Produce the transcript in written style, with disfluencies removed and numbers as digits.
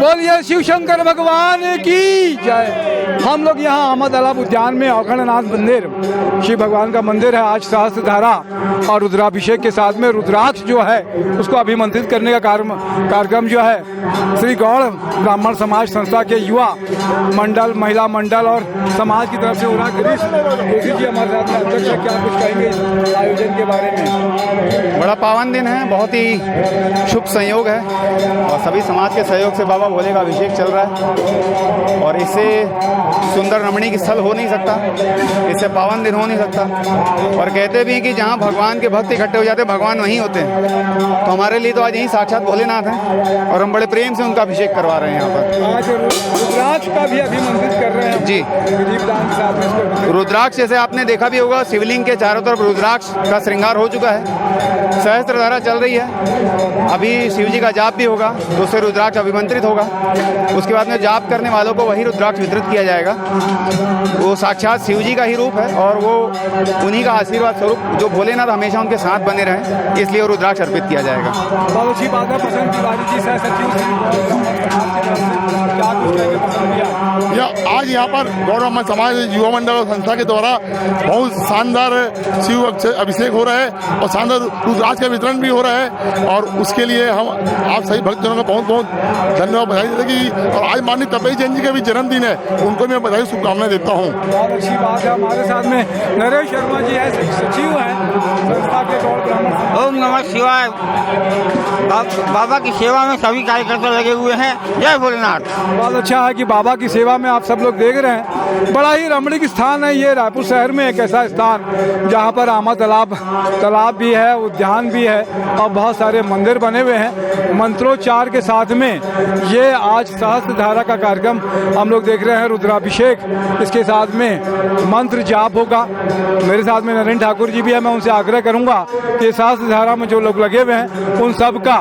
बोलिए शिव शंकर भगवान की जय। हम लोग यहाँ अहमदलाब उद्यान में अखंडनाथ मंदिर, शिव भगवान का मंदिर है। आज सहस्त्र धारा और रुद्राभिषेक के साथ में रुद्राक्ष जो है उसको अभिमंत्रित करने का कार्यक्रम जो है श्री गौड़ ब्राह्मण समाज संस्था के युवा मंडल, महिला मंडल और समाज की तरफ से हो रहा है। गिरीश जोशी जी हमारे साथ में अध्यक्ष है, क्या कुछ कहेंगे इस आयोजन के बारे में? बड़ा पावन दिन है, बहुत ही शुभ संयोग है और सभी समाज के सहयोग से बाबा भोले का अभिषेक चल रहा है और इससे सुंदर रमणीक स्थल हो नहीं सकता, इससे पावन दिन हो नहीं सकता। और कहते भी हैं कि जहाँ भगवान के भक्त इकट्ठे हो जाते हैं भगवान वहीं होते हैं, तो हमारे लिए तो आज यहीं साक्षात भोलेनाथ हैं और हम बड़े प्रेम से उनका अभिषेक करवा रहे हैं यहाँ पर। आज रुद्राक्ष का भी अभिमंत्रित कर रहे हैं जी। रुद्राक्ष जैसे आपने देखा भी होगा, शिवलिंग के चारों तरफ रुद्राक्ष का श्रृंगार हो चुका है, सहस्त्रधारा चल रही है। अभी शिव जी का जाप भी होगा तो उससे रुद्राक्ष अभिमंत्रित होगा। उसके बाद में जाप करने वालों को वही रुद्राक्ष वितरित किया जाएगा। वो साक्षात शिव जी का ही रूप है और वो उन्हीं का आशीर्वाद स्वरूप जो भोलेनाथ हमेशा उनके साथ बने रहें, इसलिए वो रुद्राक्ष अर्पित किया जाएगा। बहुत अच्छी बात है। पसंद तिवारी जी सह आज यहाँ पर गौरव समाज युवा मंडल और संस्था के द्वारा बहुत शानदार शिव अभिषेक हो रहा है और शानदार रुद्राक्ष का वितरण भी हो रहा है और उसके लिए हम आप सभी भक्तजनों को बहुत बहुत धन्यवाद बधाई देते कि और आज माननीय तपेश जैन जी का भी जन्मदिन है, उनको मैं बधाई शुभकामनाएं देता हूँ। बहुत अच्छी बात है। हमारे साथ में नरेश शर्मा जी है, सचिव है संस्था के गौड़ ब्राह्मण। ओम नमः शिवाय। बाबा की सेवा में सभी कार्यकर्ता लगे हुए हैं। जय भोलेनाथ। बहुत अच्छा है कि बाबा की सेवा में आप सब लोग देख रहे हैं। बड़ा ही रमणीक स्थान है ये, रायपुर शहर में एक ऐसा स्थान जहाँ पर आमा तालाब भी है, उद्यान भी है और बहुत सारे मंदिर बने हुए हैं। मंत्रोच्चार के साथ में ये आज सहस्त्र धारा का कार्यक्रम हम लोग देख रहे हैं, रुद्राभिषेक। इसके साथ में मंत्र जाप होगा। मेरे साथ में नरेंद्र ठाकुर जी भी है, मैं उनसे आग्रह करूंगा कि सहस्त्र धारा में जो लोग लगे हुए हैं उन सब का